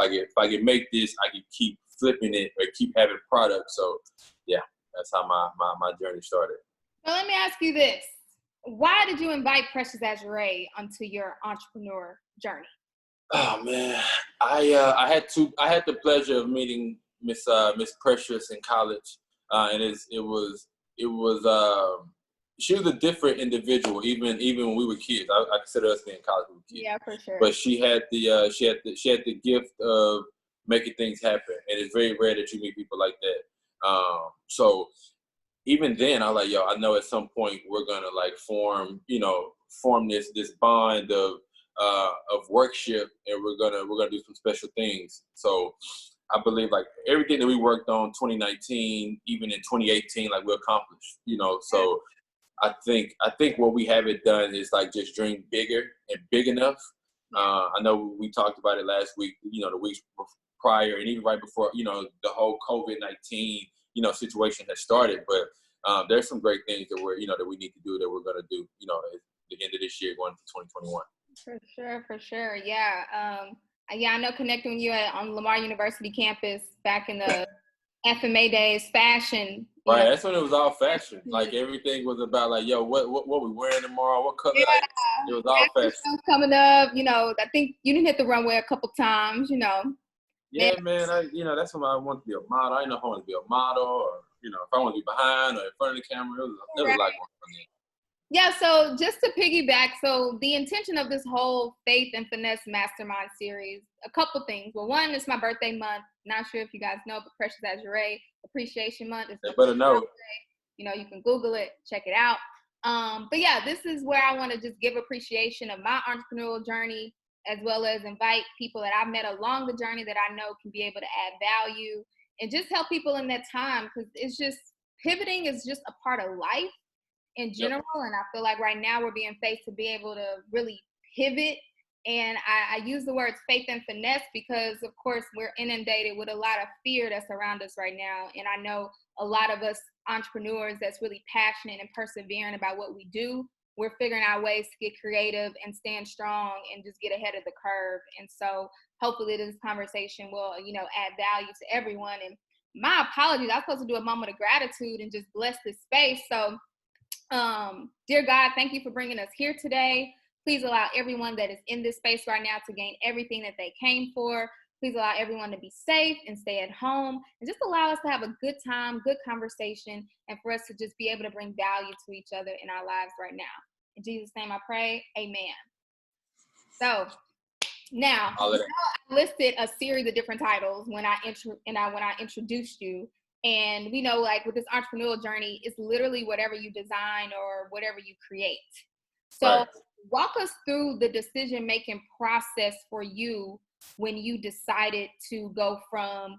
if I can make this, I can keep flipping it or keep having products. So yeah, that's how my journey started. So let me ask you this. Why did you invite Precious Azure onto your entrepreneur journey? Oh man, I had the pleasure of meeting Miss Precious in college, and she was a different individual. Even when we were kids, I consider us being in college when we were kids. Yeah, for sure. But she had the gift of making things happen, and it's very rare that you meet people like that. So even then, I was like, yo, I know at some point we're gonna like form this bond of workship, and we're gonna do some special things. So I believe like everything that we worked on 2019, even in 2018, like we accomplished, so I think what we haven't done is like just dream bigger and big enough. I know we talked about it last week, the weeks prior, and even right before, the whole COVID-19, situation has started, but there's some great things that that we need to do, that we're going to do, at the end of this year going into 2021. For sure. Yeah. I know connecting with you on Lamar University campus back in the FMA days, fashion. Right, that's when it was all fashion. Like everything was about like, yo, what we wearing tomorrow? What color? Yeah. Like, it was all fashion. Coming up, I think you didn't hit the runway a couple times, Yeah, man. That's when I wanted to be a model. I didn't know if I wanted to be a model, or if I wanted to be behind or in front of the camera. It was like one for me. Yeah, so just to piggyback, so the intention of this whole Faith and Finesse Mastermind series, a couple things. Well, one, it's my birthday month. Not sure if you guys know, but Precious Azure Appreciation Month. They better know. You can Google it, check it out. But yeah, this is where I want to just give appreciation of my entrepreneurial journey, as well as invite people that I've met along the journey that I know can be able to add value and just help people in that time, because it's just pivoting is just a part of life in general. Yep. And I feel like right now we're being faced to be able to really pivot. And I use the words faith and finesse because, of course, we're inundated with a lot of fear that's around us right now. And I know a lot of us entrepreneurs that's really passionate and persevering about what we do, we're figuring out ways to get creative and stand strong and just get ahead of the curve. And so hopefully this conversation will, add value to everyone. And my apologies, I was supposed to do a moment of gratitude and just bless this space. So dear God, thank you for bringing us here today. Please allow everyone that is in this space right now to gain everything that they came for. Please allow everyone to be safe and stay at home, and just allow us to have a good time, good conversation, and for us to just be able to bring value to each other in our lives right now. In Jesus' name I pray, amen. So now, I listed a series of different titles when I introduced you. And we know, like, with this entrepreneurial journey, it's literally whatever you design or whatever you create. So walk us through the decision-making process for you when you decided to go from,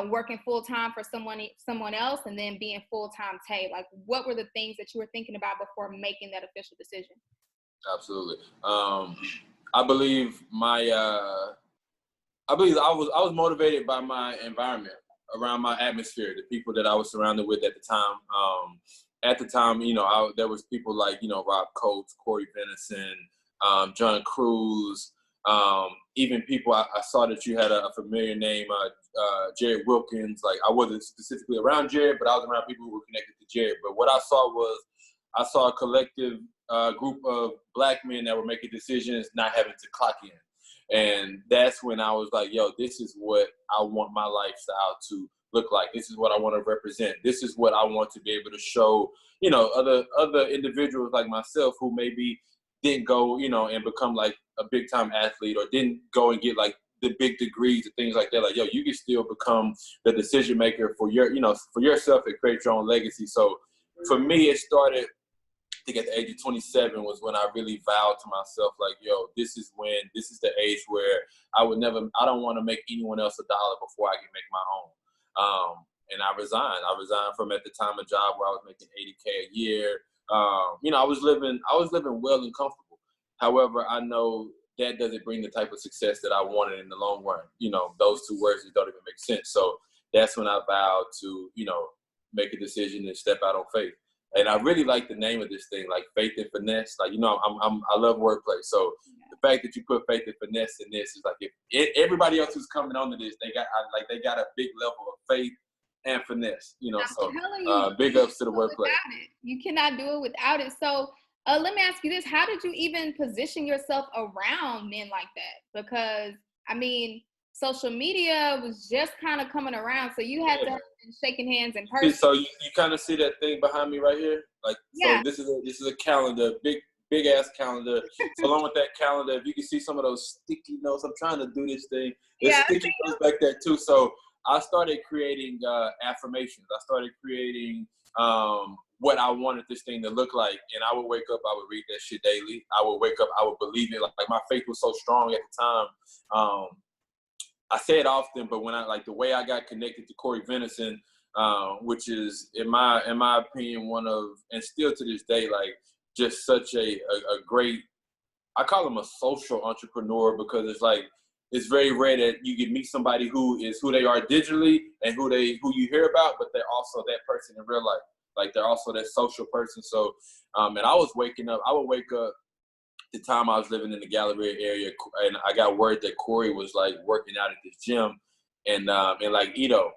working full-time for someone else and then being full-time Tay. Like, what were the things that you were thinking about before making that official decision? Absolutely. I believe I was motivated by my environment, around my atmosphere, the people that I was surrounded with at the time. There was people like, Rob Coates, Corey Venison, John Cruz, even people, I saw that you had a familiar name, Jared Wilkins. Like, I wasn't specifically around Jared, but I was around people who were connected to Jared. But what I saw a collective group of Black men that were making decisions, not having to clock in. And that's when I was like, yo, this is what I want my lifestyle to look like. This is what I want to represent. This is what I want to be able to show, other individuals like myself who maybe didn't go, and become like a big time athlete, or didn't go and get like the big degrees and things like that. Like, yo, you can still become the decision maker for for yourself and create your own legacy. So for me, it started, I think at the age of 27 was when I really vowed to myself, like, yo, this is the age where I don't want to make anyone else $1 before I can make my own. And I resigned. I resigned from, at the time, a job where I was making $80K a year. I was living well and comfortable. However, I know that doesn't bring the type of success that I wanted in the long run. Those two words don't even make sense. So that's when I vowed to, make a decision and step out on faith. And I really like the name of this thing, like Faith and Finesse. Like, I love wordplay. So the fact that you put Faith and Finesse in this is like, if everybody else who's coming onto this, they got a big level of faith and finesse, so big ups to the wordplay. You cannot do it without it. So let me ask you this. How did you even position yourself around men like that? Because, I mean, social media was just kind of coming around, so you had to have been shaking hands in person. So you kind of see that thing behind me right here? So this is a calendar, big ass calendar. So along with that calendar, if you can see some of those sticky notes, I'm trying to do this thing. There's sticky notes back there too. So I started creating affirmations. I started creating what I wanted this thing to look like. And I would wake up, I would read that shit daily. I would wake up, I would believe it. Like my faith was so strong at the time. I say it often, but when the way I got connected to Corey Venison, which is in my opinion, one of, and still to this day, like just such a great, I call him a social entrepreneur, because it's like, it's very rare that you can meet somebody who is who they are digitally and who you hear about, but they're also that person in real life. Like they're also that social person. So, and I would wake up the time I was living in the Galleria area, and I got word that Corey was like working out at this gym and like Edo.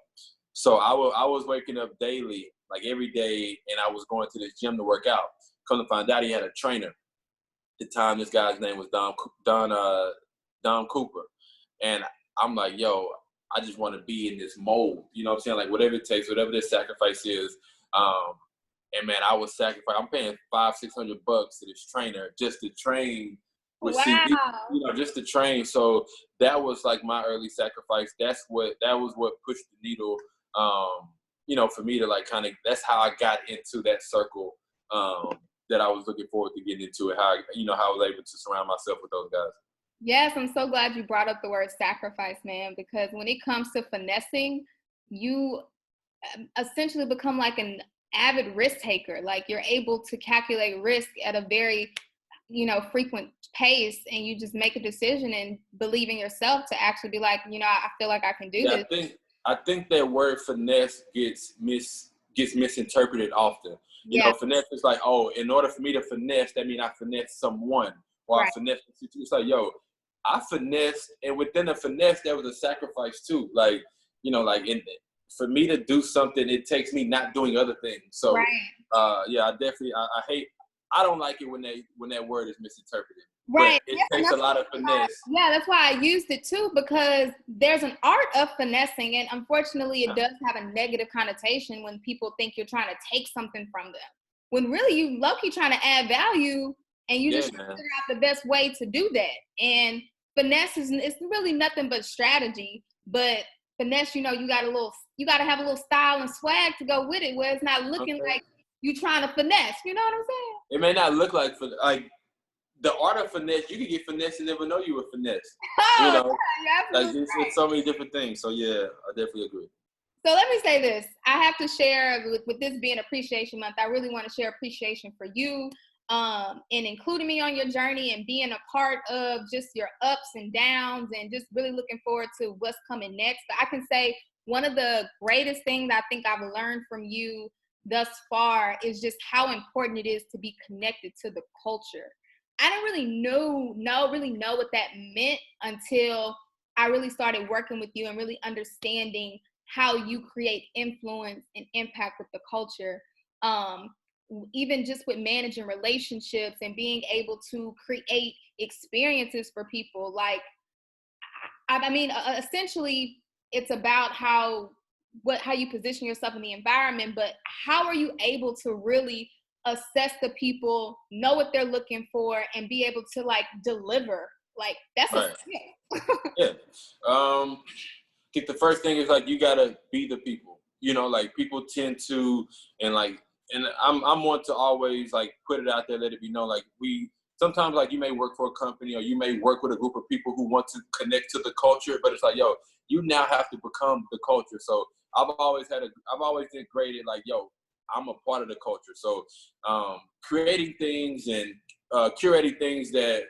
So I was waking up daily, like every day, and I was going to this gym to work out. Come to find out he had a trainer. At the time, this guy's name was Don Cooper. And I'm like, yo, I just want to be in this mold. You know what I'm saying? Like whatever it takes, whatever this sacrifice is. And man, I was sacrificing. I'm paying $500-600 to this trainer just to train with CD, just to train. So that was like my early sacrifice. That was what pushed the needle, for me to like kind of, that's how I got into that circle that I was looking forward to getting into, and how I was able to surround myself with those guys. Yes, I'm so glad you brought up the word sacrifice, man, because when it comes to finessing, you essentially become like an avid risk taker. Like you're able to calculate risk at a very, frequent pace, and you just make a decision and believe in yourself to actually be like, I feel like I can do this. I think that word finesse gets misinterpreted often. Finesse is like, oh, in order for me to finesse, that means I finesse someone, or I finesse the situation. It's like, yo, I finessed, and within the finesse, there was a sacrifice too. Like, for me to do something, it takes me not doing other things. So, I definitely, I don't like it when that word is misinterpreted. Right. But it takes a lot of finesse. Yeah, that's why I used it too, because there's an art of finessing, and unfortunately it does have a negative connotation when people think you're trying to take something from them. When really you low-key trying to add value, and you just figure out the best way to do that. And finesse it's really nothing but strategy, but finesse, you got to have a little style and swag to go with it, where it's not looking like you trying to finesse. You know what I'm saying? It may not look like the art of finesse. You could get finesse and never know you were finesse. It's so many different things. So yeah, I definitely agree. So let me say this. I have to share, with this being Appreciation Month, I really want to share appreciation for you, and including me on your journey and being a part of just your ups and downs, and just really looking forward to what's coming next. But I can say one of the greatest things I think I've learned from you thus far is just how important it is to be connected to the culture. I didn't really know what that meant until I really started working with you and really understanding how you create influence and impact with the culture. Even just with managing relationships and being able to create experiences for people. Like, I mean, essentially it's about how you position yourself in the environment, but how are you able to really assess the people, know what they're looking for, and be able to like deliver? Like that's a skill. Yeah. I think the first thing is like, you gotta be the people. Like people tend to, and I'm one to always like put it out there, let it be known. Like sometimes like you may work for a company, or you may work with a group of people who want to connect to the culture, but it's like, yo, you now have to become the culture. So I've always integrated like, yo, I'm a part of the culture. So creating things and curating things that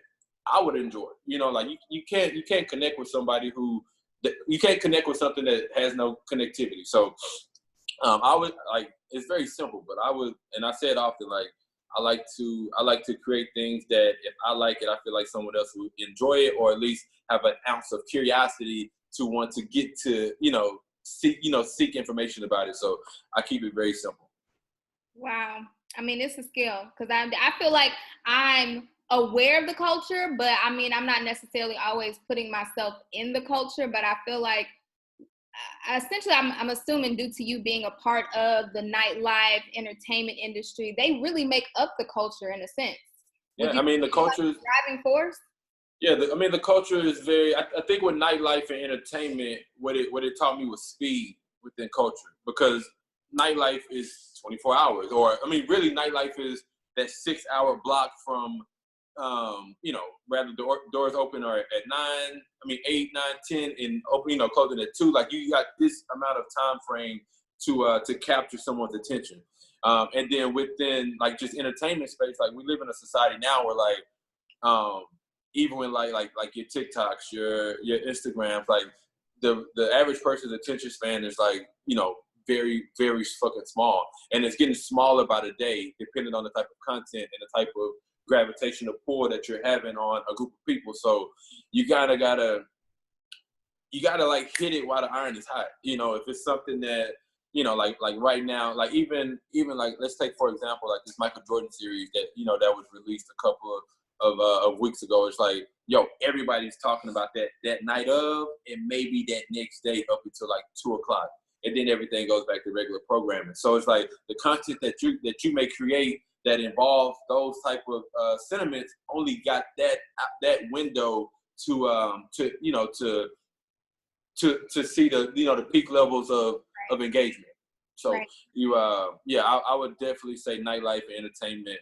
I would enjoy. Like you can't connect with somebody you can't connect with something that has no connectivity. So I would like, it's very simple, but and I say it often, like, I like to create things that if I like it, I feel like someone else would enjoy it, or at least have an ounce of curiosity to want to get to, seek information about it. So I keep it very simple. Wow. I mean, it's a skill because I feel like I'm aware of the culture, but I mean, I'm not necessarily always putting myself in the culture, but I feel like essentially I'm assuming due to you being a part of the nightlife entertainment industry, they really make up the culture in a sense. Yeah, I mean, the culture is driving force. Yeah, the culture is very. I think with nightlife and entertainment, what it taught me was speed within culture, because nightlife is 24 hours, or I mean, really, nightlife is that 6 hour block from, rather doors open or at 8, 9, 10, and open, closing at 2. Like, you got this amount of time frame to capture someone's attention, and then within like just entertainment space, like we live in a society now where even when like your TikToks, your Instagrams, like the average person's attention span is like, very, very fucking small. And it's getting smaller by the day, depending on the type of content and the type of gravitational pull that you're having on a group of people. So you gotta like hit it while the iron is hot. If it's something that, like right now, like even like, let's take for example like this Michael Jordan series that that was released a couple of weeks ago. It's like, everybody's talking about that night of, and maybe that next day up until like 2:00, and then everything goes back to regular programming. So it's like the content that you may create that involves those type of sentiments only got that window to see the the peak levels of engagement. So right. I would definitely say nightlife and entertainment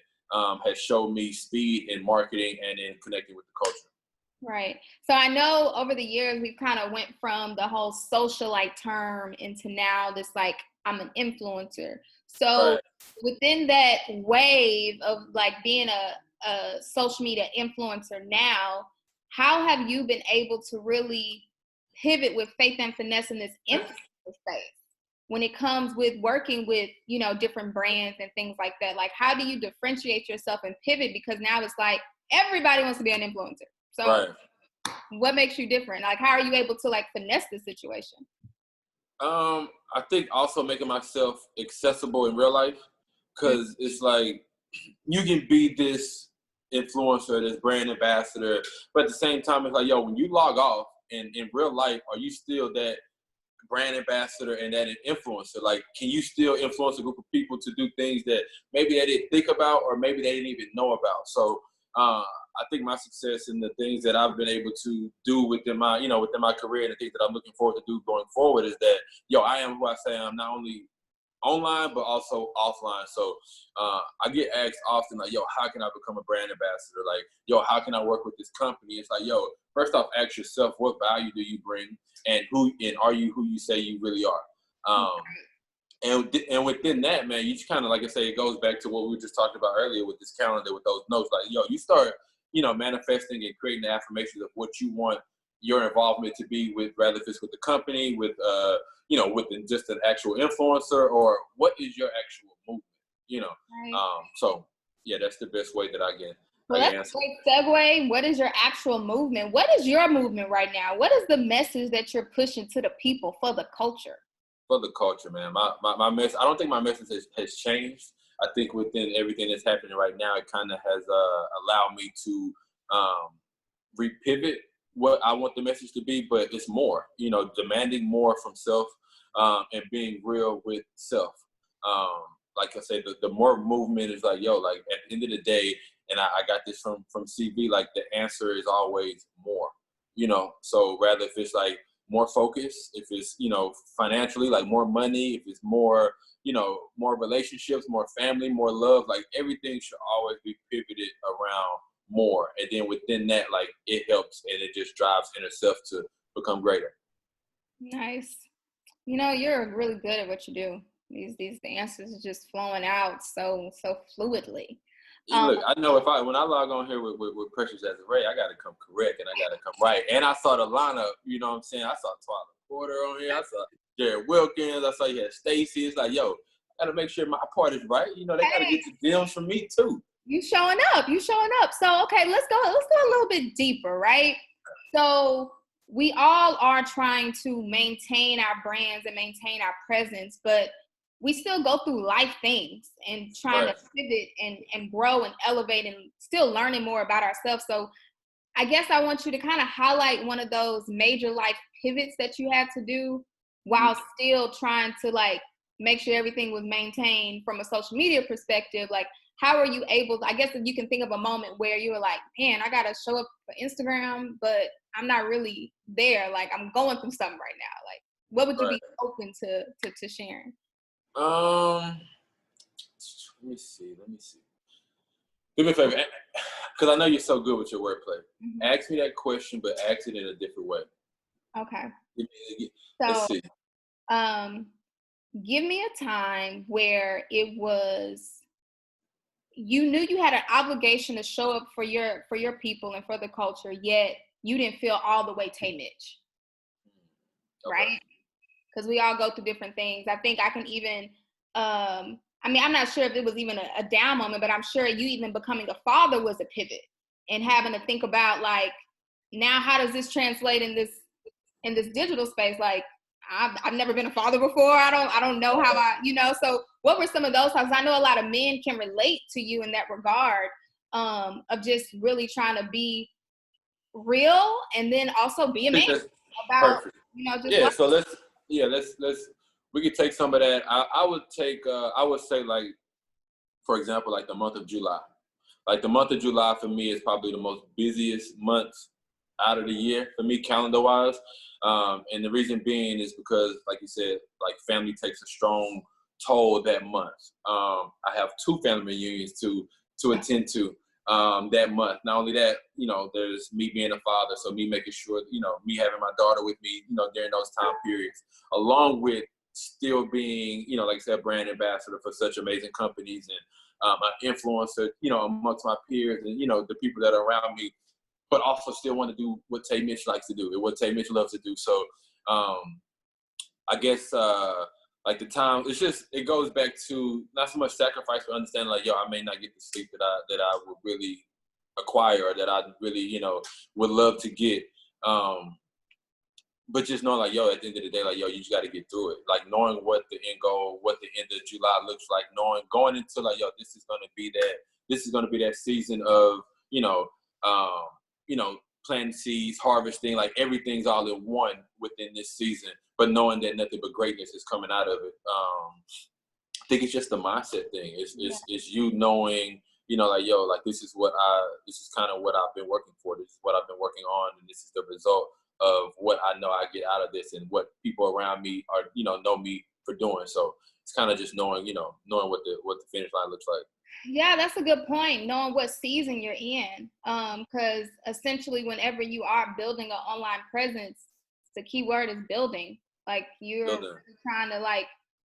has showed me speed in marketing and in connecting with the culture. Right. So I know over the years we've kind of went from the whole socialite term into now this like, I'm an influencer. So Right. within that wave of like being a social media influencer now, how have you been able to really pivot with Faith and Finesse in this influencer space when it comes with working with, different brands and things like that? Like, how do you differentiate yourself and pivot? Because now it's like everybody wants to be an influencer. So Right. what makes you different? Like, how are you able to like finesse the situation? I think also making myself accessible in real life, because it's like you can be this influencer, this brand ambassador, but at the same time, it's like, when you log off in real life, are you still that brand ambassador and that influencer? Like, can you still influence a group of people to do things that maybe they didn't think about, or maybe they didn't even know about? So I think my success and the things that I've been able to do within my career, and the things that I'm looking forward to do going forward, is that I am who I say I am, not only online but also offline. So I get asked often, like, how can I become a brand ambassador? Like, how can I work with this company? It's like, first off, ask yourself, what value do you bring, and are you who you say you really are? And within that, man, you just kind of, like I say, it goes back to what we just talked about earlier with this calendar, with those notes. Like, you start, manifesting and creating the affirmations of what you want your involvement to be with, rather if it's with the company, with with just an actual influencer, or what is your actual movement, Right. So yeah, that's the best way that I get. Well, that's a great segue. What is your actual movement? What is your movement right now? What is the message that you're pushing to the people for the culture? For the culture, man. My message, I don't think my message has changed. I think within everything that's happening right now, it kind of has allowed me to repivot what I want the message to be, but it's more, demanding more from self, and being real with self. Like I said, the more movement is like, like at the end of the day, and I got this from CV, like the answer is always more, so rather if it's like more focus, if it's, financially, like more money, if it's more, more relationships, more family, more love, like everything should always be pivoted around more. And then within that, like, it helps and it just drives inner self to become greater. Nice. You're really good at what you do. The answers are just flowing out so fluidly. Look, I know when I log on here with Precious as a Ray, I got to come correct and I got to come right. And I saw the lineup, you know what I'm saying? I saw Twyla Porter on here. I saw Jared Wilkins. I saw you had Stacey. It's like, gotta make sure my part is right. You know, they gotta get the deals from me too. You showing up. So, okay, let's go a little bit deeper, right? So we all are trying to maintain our brands and maintain our presence, but we still go through life things and trying to pivot and grow and elevate and still learning more about ourselves. So I guess I want you to kind of highlight one of those major life pivots that you had to do while still trying to like make sure everything was maintained from a social media perspective. Like, how are you able to, I guess if you can think of a moment where you were like, man, I got to show up for Instagram, but I'm not really there. Like, I'm going through something right now. Like, what would you be open to sharing? Let me see. Do me a favor, because I know you're so good with your wordplay. Mm-hmm. Ask me that question, but ask it in a different way. Okay. Let's see. Give me a time where it was, you knew you had an obligation to show up for your people and for the culture, yet you didn't feel all the way Tay Mitch, right? Because we all go through different things. I think I can even, I mean, I'm not sure if it was even a down moment, but I'm sure you even becoming a father was a pivot and having to think about like, now how does this translate in this digital space? Like, I've never been a father before. I don't know how so what were some of those times? I know a lot of men can relate to you in that regard, of just really trying to be real and then also be a man about, perfect. Just so let's we could take some of that. I would say like, for example, like the month of July. Like the month of July for me is probably the most busiest month out of the year for me, calendar-wise. And the reason being is because, like you said, like family takes a strong toll that month. I have 2 family reunions to attend to that month. Not only that, there's me being a father, so me making sure, me having my daughter with me, during those time periods, along with still being, like I said, brand ambassador for such amazing companies and an influencer, amongst my peers and, the people that are around me, but also still want to do what Tay Mitch likes to do and what Tay Mitch loves to do. So I guess like the time, it goes back to not so much sacrifice, but understanding like, I may not get the sleep that I would really acquire or that I really, would love to get. But just knowing like, at the end of the day, like, you just got to get through it. Like knowing what the end goal, what the end of July looks like, going into like, this is going to be that season of, planting seeds, harvesting, like everything's all in one within this season, but knowing that nothing but greatness is coming out of it. I think it's just the mindset thing. It's you knowing, like this is kind of what I've been working for. This is what I've been working on, and this is the result of what I know I get out of this and what people around me are, know me for doing. So it's kind of just knowing what the finish line looks like. Yeah, that's a good point. Knowing what season you're in, because essentially, whenever you are building an online presence, the key word is building. Like you're trying to like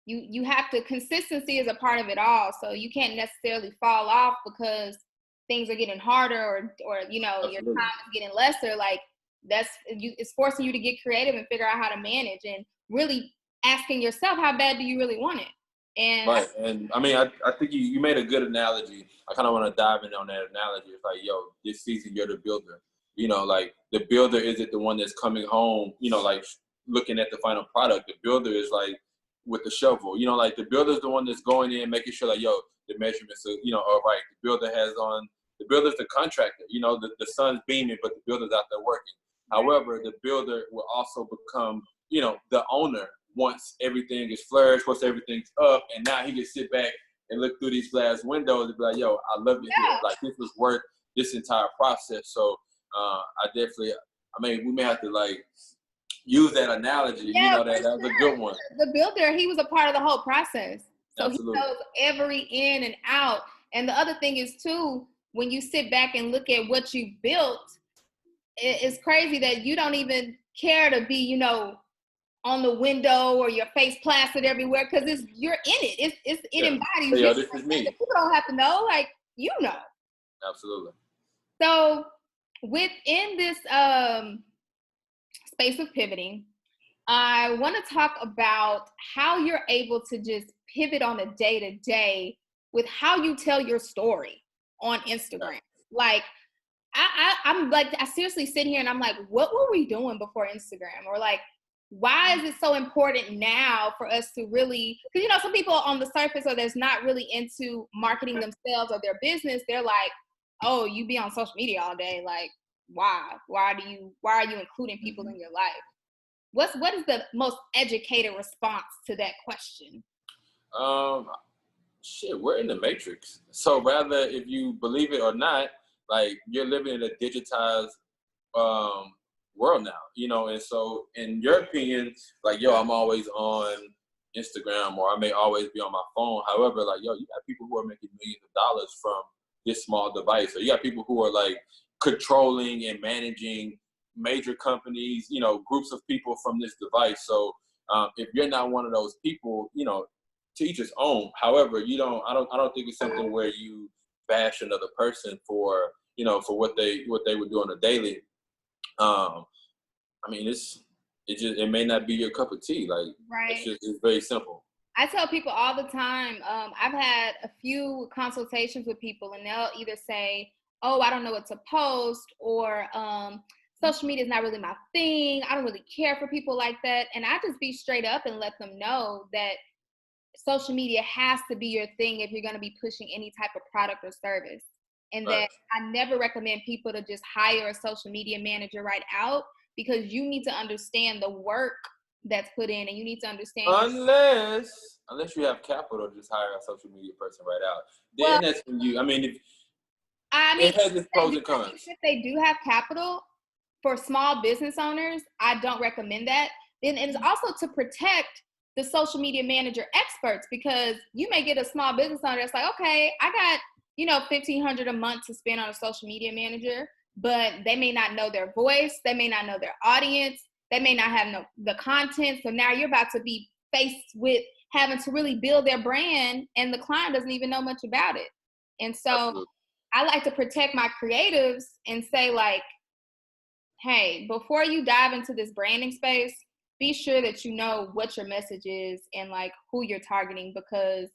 you have to, consistency is a part of it all. So you can't necessarily fall off because things are getting harder or your time is getting lesser. Like it's forcing you to get creative and figure out how to manage and really asking yourself, how bad do you really want it? And right. And I mean, I think you made a good analogy. I kind of want to dive in on that analogy. It's like, this season you're the builder. Like the builder isn't the one that's coming home, like looking at the final product. The builder is like with the shovel, like the builder's the one that's going in, making sure like, the measurements are, all right. The builder's the contractor, the sun's beaming, but the builder's out there working. However, the builder will also become, the owner once everything is flourished, once everything's up, and now he can sit back and look through these glass windows and be like, I love it here. Like this was worth this entire process. So we may have to like use that analogy. Yeah, that was a good one. The builder, he was a part of the whole process. So Absolutely. He knows every in and out. And the other thing is too, when you sit back and look at what you built, it's crazy that you don't even care to be, on the window or your face plastered everywhere, because you're in it. It embodies you. This is me. People don't have to know, like Absolutely. So within this space of pivoting, I want to talk about how you're able to just pivot on a day-to-day with how you tell your story on Instagram. Like, I'm like, I seriously sit here and I'm like, what were we doing before Instagram? Or like, why is it so important now for us to really, because, you know, some people on the surface or that's not really into marketing themselves or their business, they're like, oh, you be on social media all day. Like, why? Why are you including people in your life? What is the most educated response to that question? Shit, we're in the matrix. So rather, if you believe it or not, like, you're living in a digitized world now, you know. And so, in your opinion, like, yo, I'm always on Instagram, or I may always be on my phone. However, like, yo, you got people who are making millions of dollars from this small device. So you got people who are like controlling and managing major companies, you know, groups of people from this device. So if you're not one of those people, you know, to each his own. However, I don't think it's something where you bash another person for, you know, for what they would do on a daily. I mean, it may not be your cup of tea. Like, right. It's very simple. I tell people all the time, I've had a few consultations with people and they'll either say, oh, I don't know what to post, or social media is not really my thing. I don't really care for people like that. And I just be straight up and let them know that social media has to be your thing if you're going to be pushing any type of product or service. And Right. that I never recommend people to just hire a social media manager right out, because you need to understand the work that's put in, and you need to understand Unless you have capital, just hire a social media person right out. well, Then that's when you. I mean, if it has its pros and cons. if they do have capital, for small business owners, I don't recommend that. Then it's also to protect the social media manager experts, because you may get a small business owner that's like, okay, I got, you know, $1,500 a month to spend on a social media manager, but they may not know their voice, they may not know their audience, they may not have the content. So now you're about to be faced with having to really build their brand, and the client doesn't even know much about it. And so Absolutely. I like to protect my creatives and say, like, hey, before you dive into this branding space, be sure that you know what your message is and like who you're targeting, because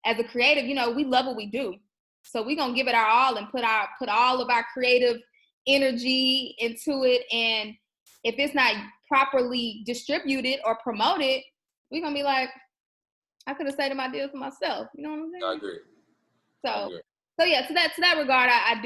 as a creative, you know, we love what we do. So we're gonna give it our all and put all of our creative energy into it. And if it's not properly distributed or promoted, we're gonna be like, I could have saved my deal for myself. You know what I'm saying? I agree. So yeah, to that regard, I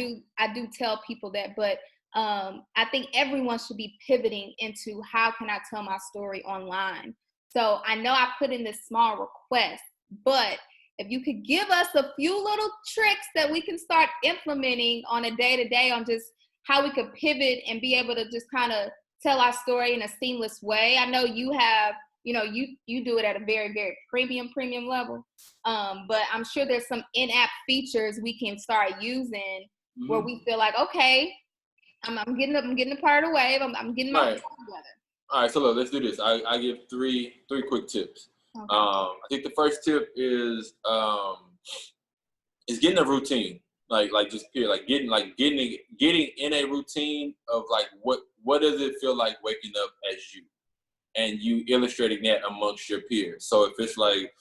do tell people that, but I think everyone should be pivoting into how can I tell my story online. So I know I put in this small request, but if you could give us a few little tricks that we can start implementing on a day-to-day on just how we could pivot and be able to just kind of tell our story in a seamless way. I know you have, you know, you do it at a very, very premium level. But I'm sure there's some in-app features we can start using where we feel like, okay, I'm getting a part of the wave. I'm getting my together. All right, so look, let's do this. I give three quick tips. Okay. I think the first tip is getting a routine. Like just period. Like getting in a routine of like what does it feel like waking up as you, and you illustrating that amongst your peers. So if it's like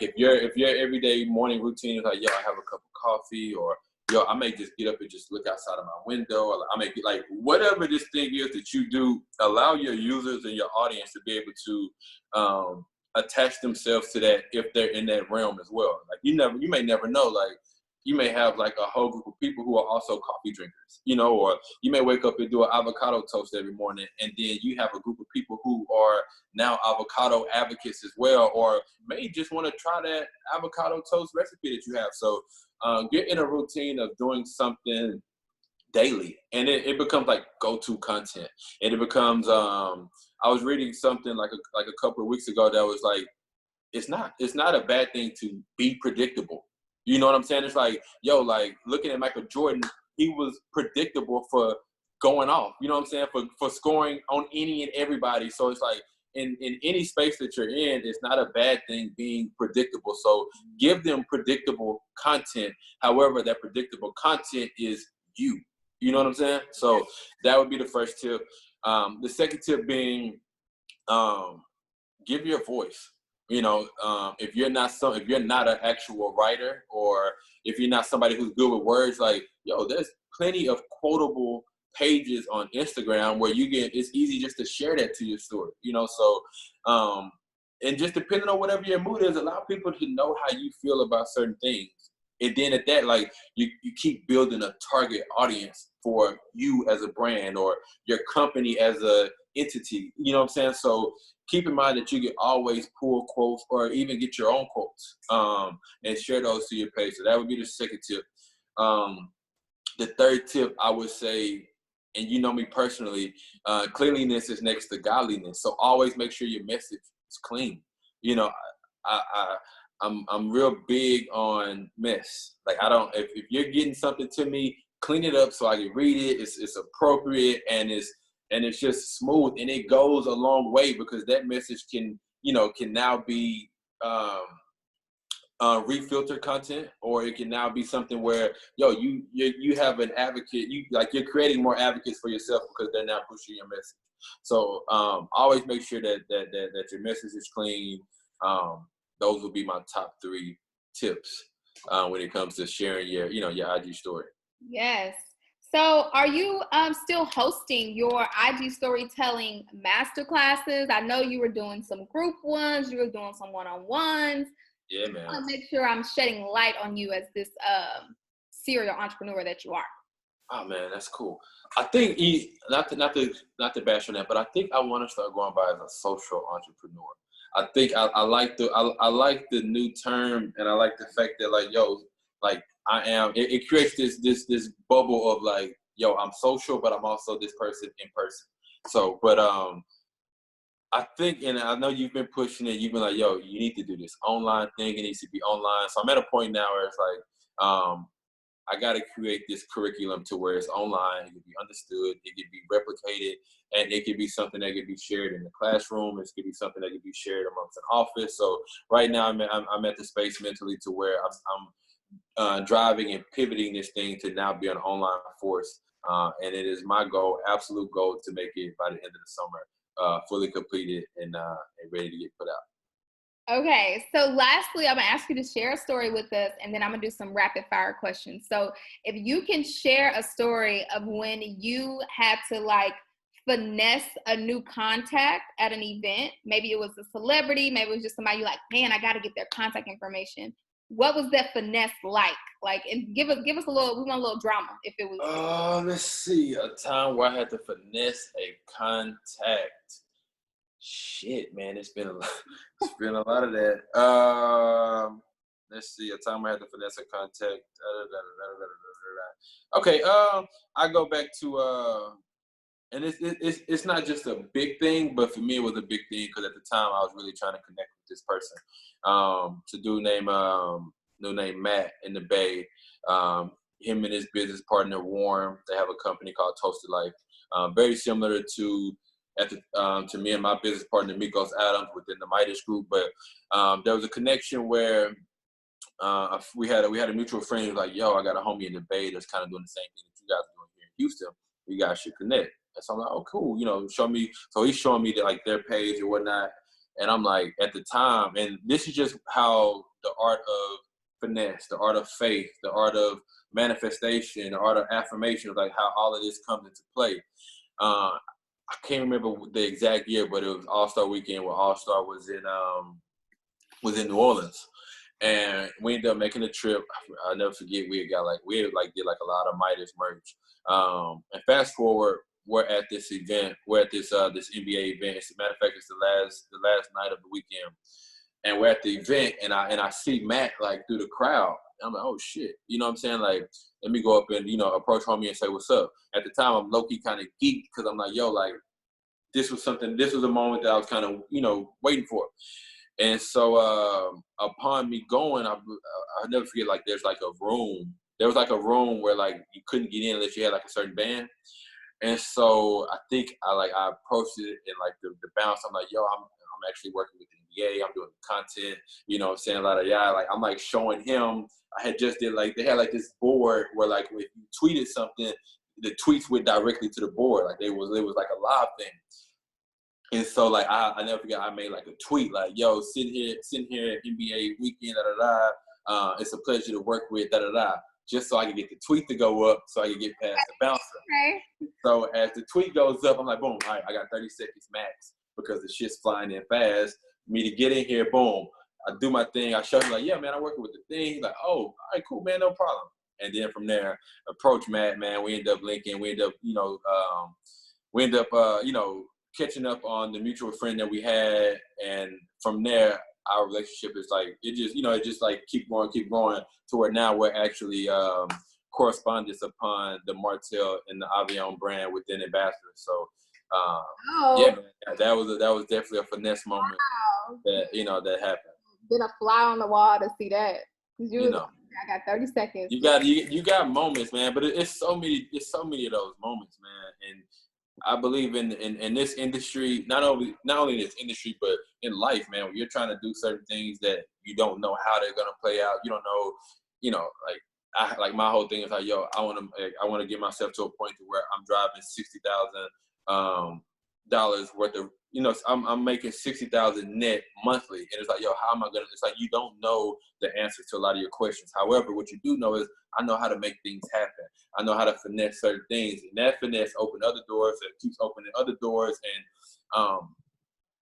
if your everyday morning routine is like, yo, I have a cup of coffee, or yo, I may just get up and just look outside of my window, or I may be like, whatever this thing is that you do, allow your users and your audience to be able to attach themselves to that if they're in that realm as well. Like you may never know, like you may have like a whole group of people who are also coffee drinkers, you know, or you may wake up and do an avocado toast every morning, and then you have a group of people who are now avocado advocates as well, or may just want to try that avocado toast recipe that you have. So get in a routine of doing something daily, and it becomes like go-to content, and it becomes I was reading something like a couple of weeks ago that was like, it's not a bad thing to be predictable. You know what I'm saying? It's like, yo, like looking at Michael Jordan, he was predictable for going off. You know what I'm saying? For scoring on any and everybody. So it's like in any space that you're in, it's not a bad thing being predictable. So give them predictable content. However, that predictable content is you. You know what I'm saying? So that would be the first tip. The second tip being give your voice. if you're not an actual writer, or if you're not somebody who's good with words, like, there's plenty of quotable pages on Instagram where it's easy just to share that to your story, so and just depending on whatever your mood is, allow people to know how you feel about certain things. And then at that, like, you keep building a target audience for you as a brand or your company as a entity, you know what I'm saying? So keep in mind that you can always pull quotes or even get your own quotes and share those to your page. So that would be the second tip. The third tip, I would say, and you know me personally, cleanliness is next to godliness. So always make sure your message is clean. I'm real big on mess. Like, if you're getting something to me, clean it up so I can read it. It's appropriate and it's just smooth, and it goes a long way, because that message can now be refiltered content, or it can now be something where you have an advocate. You're creating more advocates for yourself because they're now pushing your message. So always make sure that your message is clean. Those will be my top 3 tips when it comes to sharing your IG story. Yes. So are you still hosting your IG storytelling masterclasses? I know you were doing some group ones, you were doing some one-on-ones. Yeah, man. I want to make sure I'm shedding light on you as this serial entrepreneur that you are. Oh man, that's cool. I think not to bash on that, but I think I want to start going by as a social entrepreneur. I think I like the new term, and I like the fact that I am. It creates this bubble of like, I'm social, but I'm also this person in person. So, but I think, and I know you've been pushing it. You've been like, you need to do this online thing. It needs to be online. So I'm at a point now where it's like, I got to create this curriculum to where it's online. It can be understood. It can be replicated, and it can be something that can be shared in the classroom. It can be something that can be shared amongst an office. So right now, I'm at the space mentally to where I'm driving and pivoting this thing to now be an online force. And it is my goal, absolute goal, to make it by the end of the summer, fully completed and ready to get put out. Okay, so lastly, I'm gonna ask you to share a story with us, and then I'm gonna do some rapid fire questions. So if you can share a story of when you had to finesse a new contact at an event, maybe it was a celebrity, maybe it was just somebody you like, man, I gotta get their contact information. What was that finesse like? And give us a little, we want a little drama if it was. Let's see, a time where I had to finesse a contact. Shit, man, it's been a lot of that. Let's see, a time I had to finesse a contact. Okay, I go back to and it's not just a big thing, but for me it was a big thing because at the time I was really trying to connect with this person. It's a dude named Matt in the Bay. Him and his business partner Warren, they have a company called Toasted Life. Very similar to me and my business partner Mikos Adams within the Midas Group, but there was a connection where we had a mutual friend who was like, I got a homie in the Bay that's kind of doing the same thing that you guys are doing here in Houston. You guys should connect. And so I'm like, oh, cool, show me. So he's showing me their page or whatnot, and I'm like, at the time, and this is just how the art of finesse, the art of faith, the art of manifestation, the art of affirmation, like how all of this comes into play. I can't remember the exact year, but it was All-Star Weekend where All-Star was in New Orleans, and we ended up making a trip. I'll never forget. We did a lot of Midas merch. And fast forward, we're at this event. We're at this NBA event. As a matter of fact, it's the last night of the weekend, and we're at the event, and I see Matt through the crowd. I'm like, oh shit, you know what I'm saying? Like, let me go up and approach homie and say what's up. At the time, I'm low key kind of geeked because I'm like, this was a moment that I was kind of waiting for. And so upon me going, I'll never forget. There was a room where you couldn't get in unless you had a certain band. And so I think I approached it and the bounce. I'm like, I'm actually working with the NBA. I'm doing content. You know what I'm saying? I'm showing him. I had just did they had this board where if you tweeted something, the tweets went directly to the board. It was a live thing. And so like I never forget, I made like a tweet like, "Yo, sitting here at NBA weekend, da da da. It's a pleasure to work with, da da da." Just so I can get the tweet to go up, so I can get past the bouncer. Okay. So as the tweet goes up, I'm like, boom, all right, I got 30 seconds max because the shit's flying in fast. Me to get in here, boom. I do my thing. I show him like, yeah, man, I'm working with the thing. He's like, oh, all right, cool, man, no problem. And then from there, approach Matt, man. We end up linking. We end up, catching up on the mutual friend that we had. And from there, our relationship is like, it just like keep going to where now we're actually correspondents upon the Martell and the Avion brand within Ambassador. So, yeah, man, that was definitely a finesse moment that happened. Been a fly on the wall to see that. I got 30 seconds. You got moments, man, but it's so many of those moments, man. And I believe in this industry, not only in this industry, but in life, man, when you're trying to do certain things that you don't know how they're gonna play out, you don't know, like my whole thing is like, yo, I want to get myself to a point to where I'm driving $60,000 worth of, I'm making $60,000 net monthly, and it's like, yo, how am I gonna? It's like you don't know the answers to a lot of your questions. However, what you do know is I know how to make things happen. I know how to finesse certain things, and that finesse opened other doors, and it keeps opening other doors, and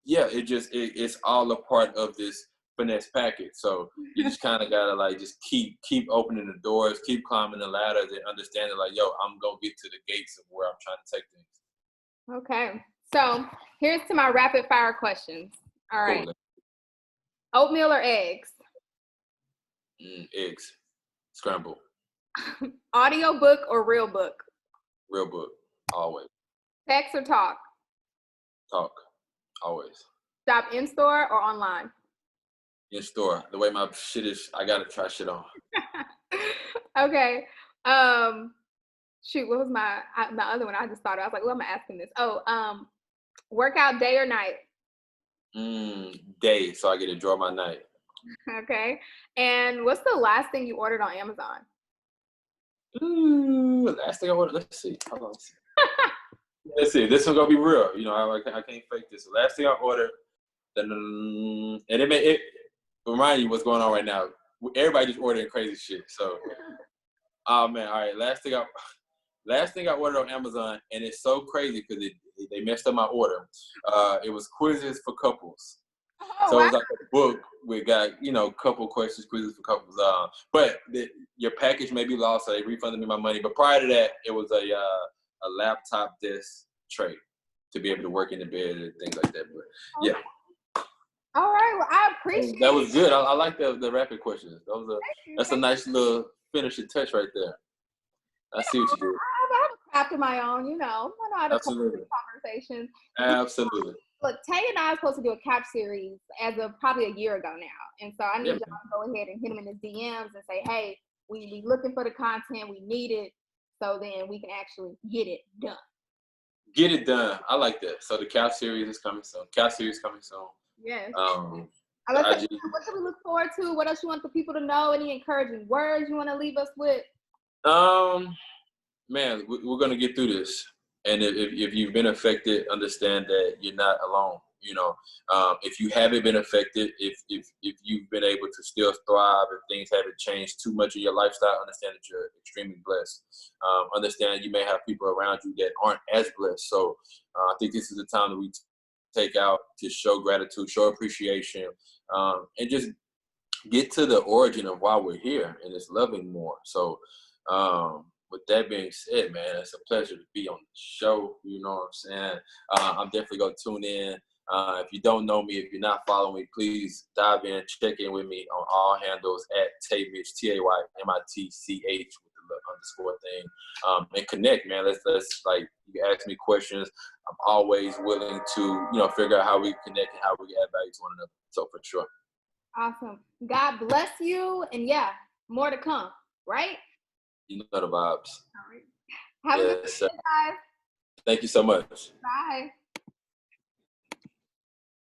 it's all a part of this finesse package. So you just kind of gotta like just keep opening the doors, keep climbing the ladders, and understanding like, yo, I'm gonna get to the gates of where I'm trying to take things. Okay, so here's to my rapid fire questions. All right, cool. Oatmeal or eggs? Eggs, scrambled. Audio book or real book? Real book, always. Text or talk? Talk, always. Shop in store or online? In store. The way my shit is, I gotta try shit on. Okay. Shoot, what was my other one? I just thought I was like, well, I'm asking this. Workout day or night? Day, so I get to enjoy my night. Okay. And what's the last thing you ordered on Amazon? Last thing I ordered. Let's see. Hold on. Let's see. This one's gonna be real. I can't fake this. The last thing I ordered, and it remind you what's going on right now. Everybody just ordering crazy shit. So, oh man, all right. Last thing I ordered on Amazon, and it's so crazy because they messed up my order. It was quizzes for couples. So it was like a book. We got couple questions, quizzes for couples. But your package may be lost, so they refunded me my money. But prior to that, it was a laptop desk tray to be able to work in the bed and things like that. But yeah. All right. Well, I appreciate that. Was good. I like the rapid questions. That's a nice little finishing touch right there. I see what you did. I have a craft of my own, I know how to Absolutely. Conversations. Absolutely. Look, Tay and I are supposed to do a cap series as of probably a year ago now. And so I need y'all to go ahead and hit him in his DMs and say, hey, we looking for the content. We need it. So then we can actually get it done. Get it done. I like that. So the cap series is coming soon. Yes. What should we look forward to? What else you want the people to know? Any encouraging words you want to leave us with? Man, we're gonna get through this. And if you've been affected, understand that you're not alone. If you haven't been affected, if you've been able to still thrive, if things haven't changed too much in your lifestyle, understand that you're extremely blessed. Understand you may have people around you that aren't as blessed. So I think this is the time that we take out to show gratitude, show appreciation, and just get to the origin of why we're here, and it's loving more. So with that being said, man, it's a pleasure to be on the show. You know what I'm saying? I'm definitely going to tune in. If you don't know me, if you're not following me, please dive in, check in with me on all handles at Taymitch, TayMitch with the _ thing, and connect, man. Let's like, you can ask me questions. I'm always willing to, figure out how we connect and how we can add value to one another. So for sure. Awesome. God bless you. And yeah, more to come, right? You know the vibes. All right. Have a good day, guys. Thank you so much. Bye.